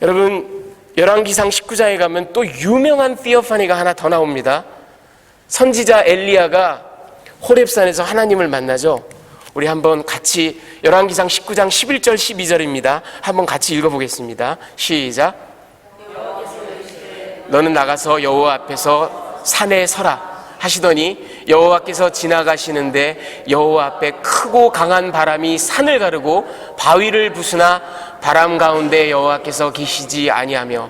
여러분, 열왕기상 19장에 가면 또 유명한 티어파니가 하나 더 나옵니다. 선지자 엘리야가 호렙산에서 하나님을 만나죠. 우리 한번 같이 열왕기상 19장 11절 12절입니다. 한번 같이 읽어보겠습니다. 시작. 너는 나가서 여호와 앞에서 산에 서라 하시더니 여호와께서 지나가시는데 여호와 앞에 크고 강한 바람이 산을 가르고 바위를 부수나 바람 가운데 여호와께서 계시지 아니하며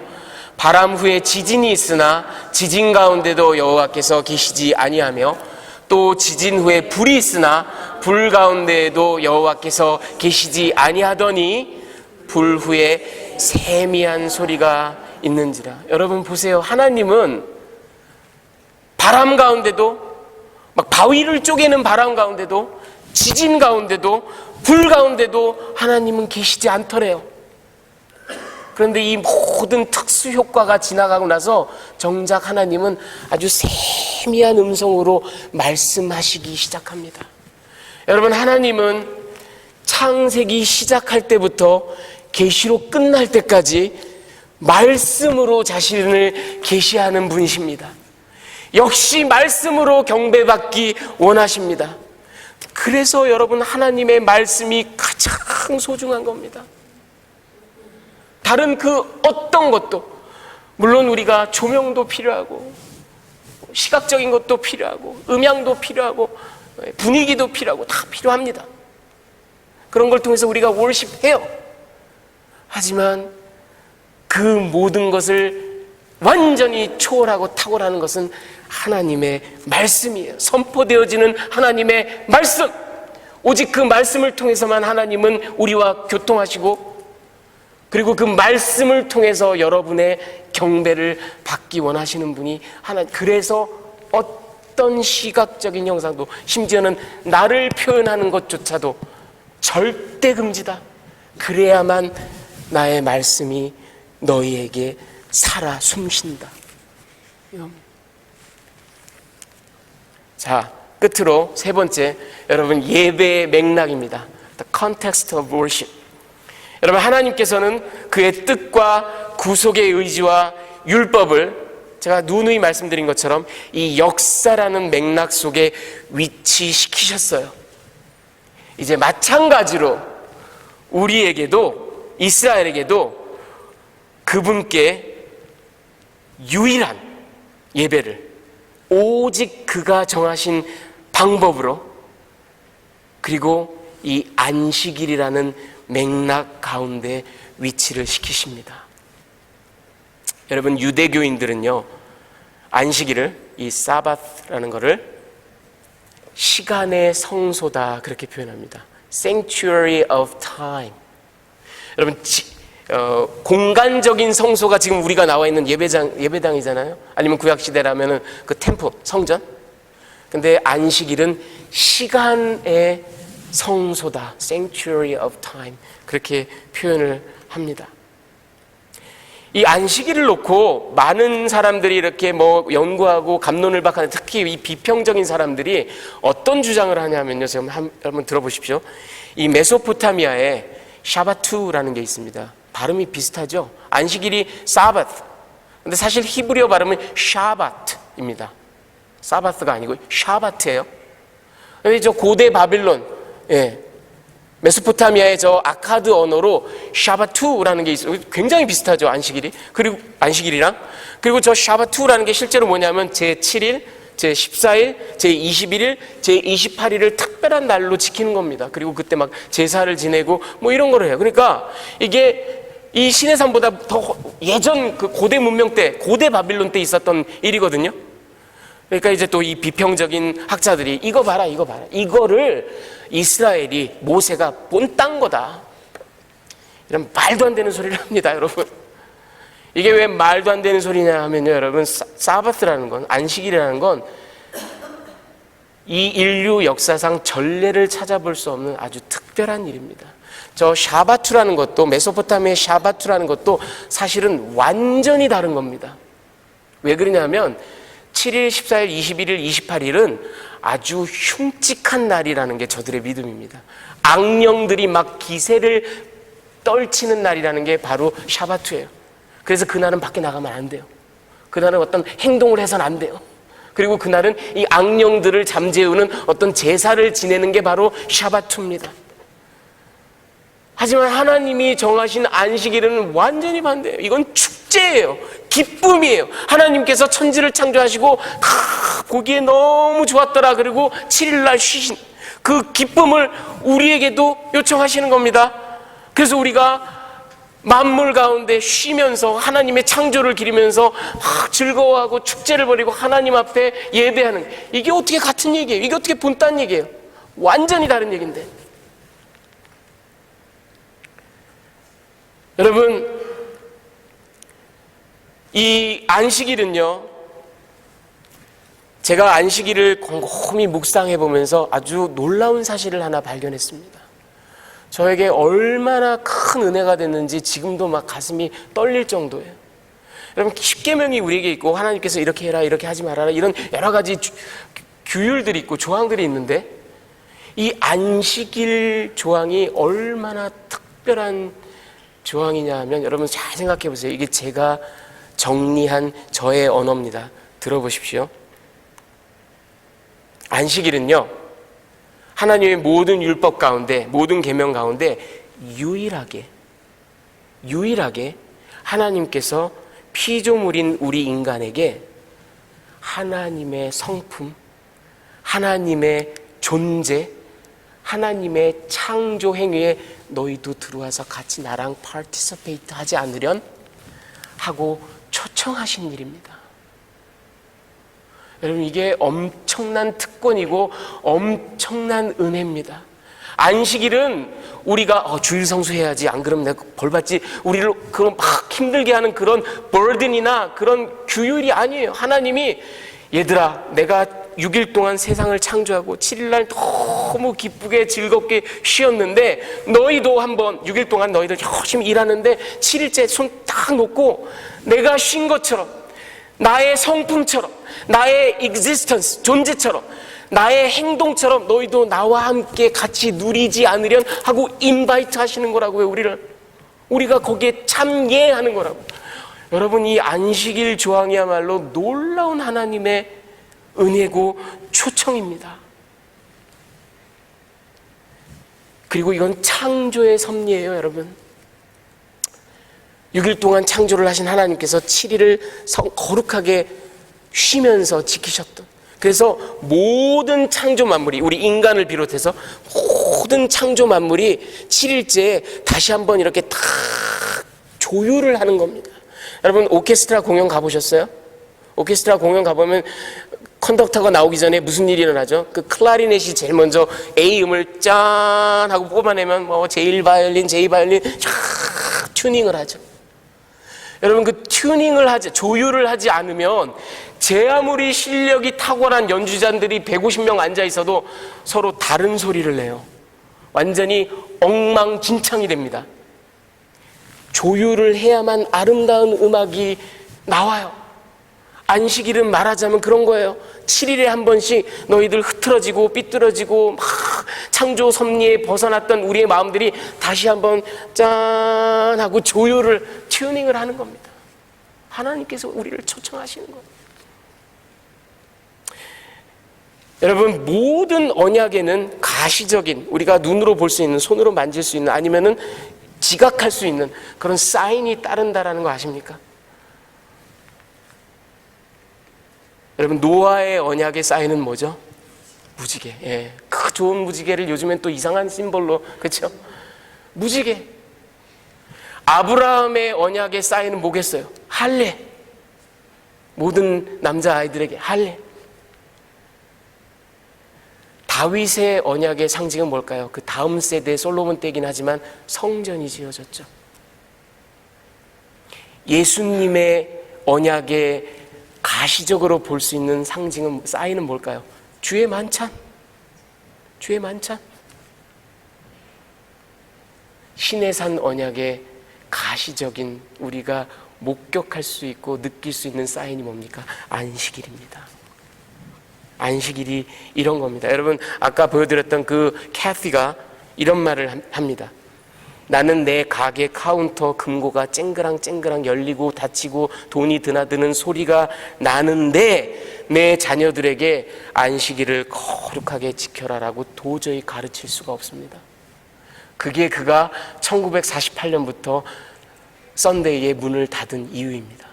바람 후에 지진이 있으나 지진 가운데도 여호와께서 계시지 아니하며 또 지진 후에 불이 있으나 불 가운데에도 여호와께서 계시지 아니하더니 불 후에 세미한 소리가 있는지라. 여러분 보세요. 하나님은 바람 가운데도, 막 바위를 쪼개는 바람 가운데도, 지진 가운데도, 불 가운데도 하나님은 계시지 않더래요. 그런데 이 모든 특수 효과가 지나가고 나서 정작 하나님은 아주 세미한 음성으로 말씀하시기 시작합니다. 여러분, 하나님은 창세기 시작할 때부터 계시로 끝날 때까지 말씀으로 자신을 계시하는 분이십니다. 역시 말씀으로 경배받기 원하십니다. 그래서 여러분, 하나님의 말씀이 가장 소중한 겁니다. 다른 그 어떤 것도, 물론 우리가 조명도 필요하고 시각적인 것도 필요하고 음향도 필요하고 분위기도 필요하고 다 필요합니다. 그런 걸 통해서 우리가 월십해요. 하지만 그 모든 것을 완전히 초월하고 탁월하는 것은 하나님의 말씀이에요. 선포되어지는 하나님의 말씀. 오직 그 말씀을 통해서만 하나님은 우리와 교통하시고, 그리고 그 말씀을 통해서 여러분의 경배를 받기 원하시는 분이 하나님. 그래서 어떤 시각적인 형상도, 심지어는 나를 표현하는 것조차도 절대 금지다. 그래야만 나의 말씀이 너희에게 살아 숨쉰다. 자, 끝으로 세 번째, 여러분, 예배의 맥락입니다. The context of worship. 여러분, 하나님께서는 그의 뜻과 구속의 의지와 율법을 제가 누누이 말씀드린 것처럼 이 역사라는 맥락 속에 위치시키셨어요. 이제 마찬가지로 우리에게도, 이스라엘에게도 그분께 유일한 예배를 오직 그가 정하신 방법으로, 그리고 이 안식일이라는 맥락 가운데 위치를 시키십니다. 여러분, 유대교인들은요, 안식일을, 이 사바스라는 것을 시간의 성소다 그렇게 표현합니다. Sanctuary of time. 여러분, 공간적인 성소가 지금 우리가 나와 있는 예배당이잖아요. 아니면 구약시대라면 그 템플, 성전. 근데 안식일은 시간의 성소다. Sanctuary of time. 그렇게 표현을 합니다. 이 안식일을 놓고 많은 사람들이 이렇게 연구하고 감론을 박하는, 특히 이 비평적인 사람들이 어떤 주장을 하냐면요. 지금 한번 들어보십시오. 이 메소포타미아에 샤바투라는 게 있습니다. 발음이 비슷하죠? 안식일이 사바트. 근데 사실 히브리어 발음은 샤바트입니다. 사바트가 아니고 샤바트예요. 근데 저 고대 바빌론, 메소포타미아의 저 아카드 언어로 샤바투라는 게 있어요. 굉장히 비슷하죠, 안식일이. 그리고 안식일이랑. 그리고 저 샤바투라는 게 실제로 뭐냐면 제7일, 제14일, 제21일, 제28일을 특별한 날로 지키는 겁니다. 그리고 그때 막 제사를 지내고 이런 거를 해요. 그러니까 이게 이 시내산보다 더 예전 그 고대 문명 때, 고대 바빌론 때 있었던 일이거든요. 그러니까 이제 또 이 비평적인 학자들이 이거 봐라. 이거를 이스라엘이, 모세가 본딴 거다. 이런 말도 안 되는 소리를 합니다, 여러분. 이게 왜 말도 안 되는 소리냐 하면요, 여러분, 사바스라는 건, 안식일이라는 건 이 인류 역사상 전례를 찾아볼 수 없는 아주 특별한 일입니다. 저 샤바투라는 것도, 메소포타미아의 샤바투라는 것도 사실은 완전히 다른 겁니다. 왜 그러냐면 7일, 14일, 21일, 28일은 아주 흉측한 날이라는 게 저들의 믿음입니다. 악령들이 막 기세를 떨치는 날이라는 게 바로 샤바투예요. 그래서 그날은 밖에 나가면 안 돼요. 그날은 어떤 행동을 해서는 안 돼요. 그리고 그날은 이 악령들을 잠재우는 어떤 제사를 지내는 게 바로 샤바투입니다. 하지만 하나님이 정하신 안식일은 완전히 반대예요. 이건 축제예요. 기쁨이에요. 하나님께서 천지를 창조하시고 보기에 너무 좋았더라. 그리고 7일날 쉬신 그 기쁨을 우리에게도 요청하시는 겁니다. 그래서 우리가 만물 가운데 쉬면서 하나님의 창조를 기리면서 막 즐거워하고 축제를 벌이고 하나님 앞에 예배하는, 이게 어떻게 같은 얘기예요? 이게 어떻게 본딴 얘기예요? 완전히 다른 얘기인데. 여러분, 이 안식일은요, 제가 안식일을 곰곰이 묵상해 보면서 아주 놀라운 사실을 하나 발견했습니다. 저에게 얼마나 큰 은혜가 됐는지 지금도 막 가슴이 떨릴 정도예요. 여러분, 십계명이 우리에게 있고 하나님께서 이렇게 해라, 이렇게 하지 말아라, 이런 여러 가지 규율들이 있고 조항들이 있는데, 이 안식일 조항이 얼마나 특별한 조항이냐 하면, 여러분 잘 생각해 보세요. 이게 제가 정리한 저의 언어입니다. 들어보십시오. 안식일은요, 하나님의 모든 율법 가운데, 모든 계명 가운데 유일하게 하나님께서 피조물인 우리 인간에게 하나님의 성품, 하나님의 존재, 하나님의 창조 행위에 너희도 들어와서 같이 나랑 파티시페이트 하지 않으련 하고 초청하신 일입니다. 여러분, 이게 엄청난 특권이고 엄청난 은혜입니다. 안식일은 우리가 주일 성수해야지, 안 그러면 내가 벌 받지, 우리를 그런 막 힘들게 하는 그런 버든이나 그런 규율이 아니에요. 하나님이, 얘들아, 내가 6일 동안 세상을 창조하고 7일날 너무 기쁘게 즐겁게 쉬었는데, 너희도 한번 6일 동안 너희들 열심히 일하는데 7일째 손 딱 놓고 내가 쉰 것처럼, 나의 성품처럼, 나의 existence, 존재처럼, 나의 행동처럼 너희도 나와 함께 같이 누리지 않으련 하고 인바이트 하시는 거라고요. 우리가 거기에 참여하는 거라고. 여러분, 이 안식일 조항이야말로 놀라운 하나님의 은혜고 초청입니다. 그리고 이건 창조의 섭리예요, 여러분. 6일 동안 창조를 하신 하나님께서 7일을 거룩하게 쉬면서 지키셨던, 그래서 모든 창조 만물이, 우리 인간을 비롯해서 모든 창조 만물이 7일째에 다시 한번 이렇게 다 조율을 하는 겁니다. 여러분, 오케스트라 공연 가보셨어요? 오케스트라 공연 가보면 컨덕터가 나오기 전에 무슨 일이 일어나죠? 그 클라리넷이 제일 먼저 A음을 짠 하고 뽑아내면 뭐 제1 바이올린, 제2 바이올린 쫙 튜닝을 하죠. 여러분, 그 튜닝을 조율을 하지 않으면 제 아무리 실력이 탁월한 연주자들이 150명 앉아 있어도 서로 다른 소리를 내요. 완전히 엉망진창이 됩니다. 조율을 해야만 아름다운 음악이 나와요. 안식일은 말하자면 그런 거예요. 7일에 한 번씩 너희들 흐트러지고 삐뚤어지고 막 창조 섭리에 벗어났던 우리의 마음들이 다시 한번 짠 하고 조율을, 튜닝을 하는 겁니다. 하나님께서 우리를 초청하시는 거예요. 여러분, 모든 언약에는 가시적인, 우리가 눈으로 볼 수 있는, 손으로 만질 수 있는, 아니면은 지각할 수 있는 그런 사인이 따른다라는 거 아십니까? 여러분, 노아의 언약의 사인은 뭐죠? 무지개. 예. 그 좋은 무지개를 요즘엔 또 이상한 심볼로, 그렇죠? 무지개. 아브라함의 언약의 사인은 뭐겠어요? 할례. 모든 남자아이들에게 할례. 다윗의 언약의 상징은 뭘까요? 그 다음 세대 솔로몬 때긴 하지만 성전이 지어졌죠. 예수님의 언약의 가시적으로 볼 수 있는 상징은, 사인은 뭘까요? 주의 만찬. 주의 만찬. 시내산 언약의 가시적인, 우리가 목격할 수 있고 느낄 수 있는 사인이 뭡니까? 안식일입니다. 안식일이 이런 겁니다. 여러분, 아까 보여드렸던 그 캐티가 이런 말을 합니다. 나는 내 가게 카운터 금고가 쨍그랑 열리고 닫히고 돈이 드나드는 소리가 나는데 내 자녀들에게 안식일을 거룩하게 지켜라라고 도저히 가르칠 수가 없습니다. 그게 그가 1948년부터 썬데이의 문을 닫은 이유입니다.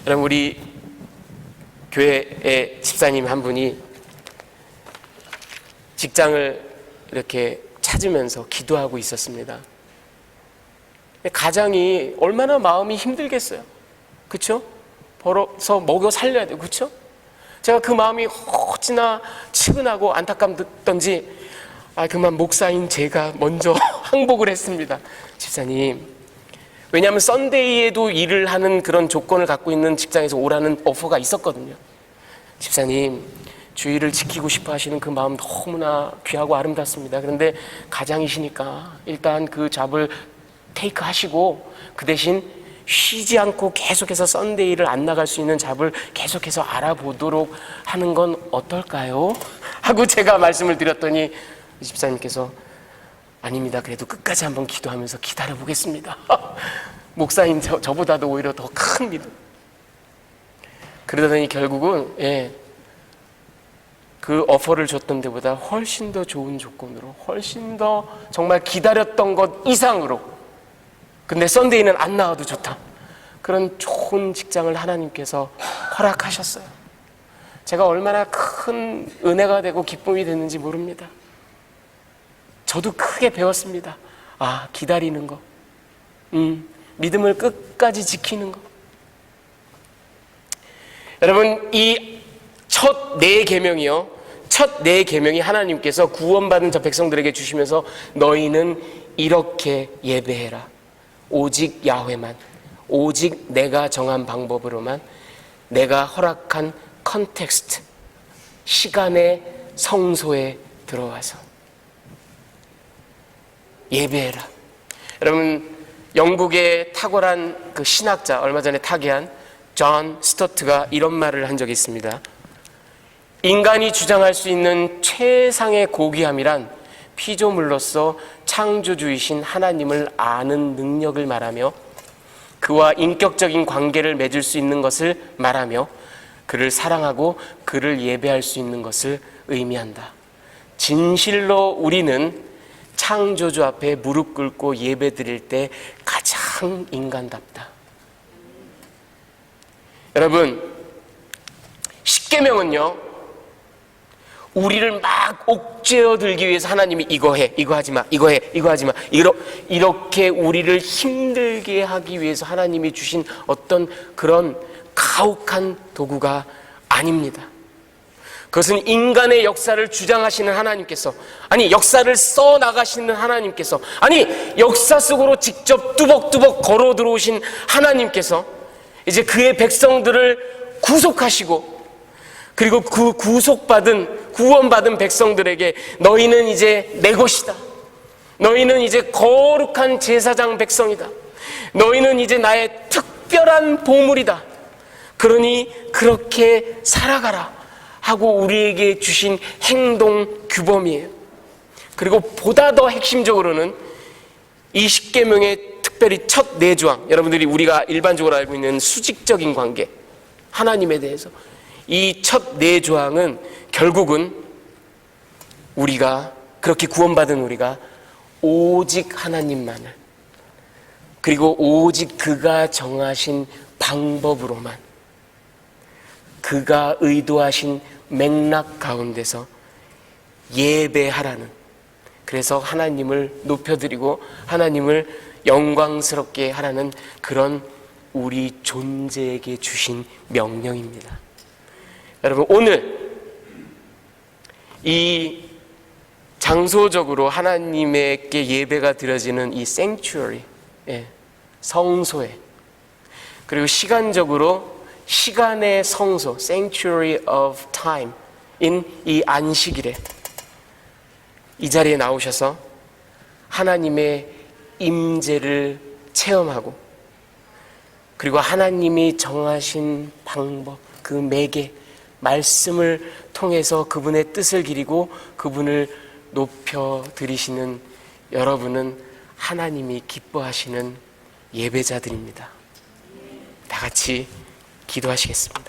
여러분, 우리 교회의 집사님 한 분이 직장을 이렇게 찾으면서 기도하고 있었습니다. 가장이 얼마나 마음이 힘들겠어요. 그렇죠? 벌어서 먹여 살려야 돼요. 그렇죠? 제가 그 마음이 어찌나 측은하고 안타깝던지 그만 목사인 제가 먼저 항복을 했습니다. 집사님, 왜냐하면 썬데이에도 일을 하는 그런 조건을 갖고 있는 직장에서 오라는 오퍼가 있었거든요. 집사님, 주의를 지키고 싶어 하시는 그 마음 너무나 귀하고 아름답습니다. 그런데 가장이시니까 일단 그 잡을 테이크 하시고 그 대신 쉬지 않고 계속해서 썬데이를 안 나갈 수 있는 잡을 계속해서 알아보도록 하는 건 어떨까요? 하고 제가 말씀을 드렸더니 이 집사님께서 아닙니다. 그래도 끝까지 한번 기도하면서 기다려 보겠습니다. 목사인 저보다도 오히려 더 큰 믿음. 그러더니 결국은 그 오퍼를 줬던 데보다 훨씬 더 좋은 조건으로, 훨씬 더 정말 기다렸던 것 이상으로, 근데 썬데이는 안 나와도 좋다, 그런 좋은 직장을 하나님께서 허락하셨어요. 제가 얼마나 큰 은혜가 되고 기쁨이 됐는지 모릅니다. 저도 크게 배웠습니다. 기다리는 거, 믿음을 끝까지 지키는 거. 여러분, 이 첫 네 계명이요, 첫 네 계명이 하나님께서 구원받은 저 백성들에게 주시면서 너희는 이렇게 예배해라. 오직 야훼만, 오직 내가 정한 방법으로만, 내가 허락한 컨텍스트, 시간의 성소에 들어와서 예배해라. 여러분, 영국의 탁월한 그 신학자, 얼마 전에 타계한 존 스토트가 이런 말을 한 적이 있습니다. 인간이 주장할 수 있는 최상의 고귀함이란 피조물로서 창조주이신 하나님을 아는 능력을 말하며 그와 인격적인 관계를 맺을 수 있는 것을 말하며 그를 사랑하고 그를 예배할 수 있는 것을 의미한다. 진실로 우리는 창조주 앞에 무릎 꿇고 예배 드릴 때 가장 인간답다. 여러분, 십계명은요, 우리를 막 옥죄어 들기 위해서 하나님이 이거 해, 이거 하지 마, 이거 해, 이거 하지 마, 이렇게 우리를 힘들게 하기 위해서 하나님이 주신 어떤 그런 가혹한 도구가 아닙니다. 그것은 인간의 역사를 주장하시는 하나님께서, 역사를 써나가시는 하나님께서, 역사 속으로 직접 뚜벅뚜벅 걸어 들어오신 하나님께서 이제 그의 백성들을 구속하시고, 그리고 그 구원받은 백성들에게 너희는 이제 내 것이다, 너희는 이제 거룩한 제사장 백성이다, 너희는 이제 나의 특별한 보물이다, 그러니 그렇게 살아가라 하고 우리에게 주신 행동 규범이에요. 그리고 보다 더 핵심적으로는 이 십계명의 특별히 첫 네 조항, 여러분들이 우리가 일반적으로 알고 있는 수직적인 관계, 하나님에 대해서 이 첫 네 조항은 결국은 우리가, 그렇게 구원받은 우리가 오직 하나님만을, 그리고 오직 그가 정하신 방법으로만, 그가 의도하신 맥락 가운데서 예배하라는, 그래서 하나님을 높여드리고 하나님을 영광스럽게 하라는 그런 우리 존재에게 주신 명령입니다. 여러분, 오늘 이 장소적으로 하나님에게 예배가 드려지는 이 sanctuary, 성소에, 그리고 시간적으로 시간의 성소, sanctuary of time, 인 이 안식일에 이 자리에 나오셔서 하나님의 임재를 체험하고, 그리고 하나님이 정하신 방법, 그 매개, 말씀을 통해서 그분의 뜻을 기리고 그분을 높여 드리시는 여러분은 하나님이 기뻐하시는 예배자들입니다. 다 같이 기도하시겠습니다.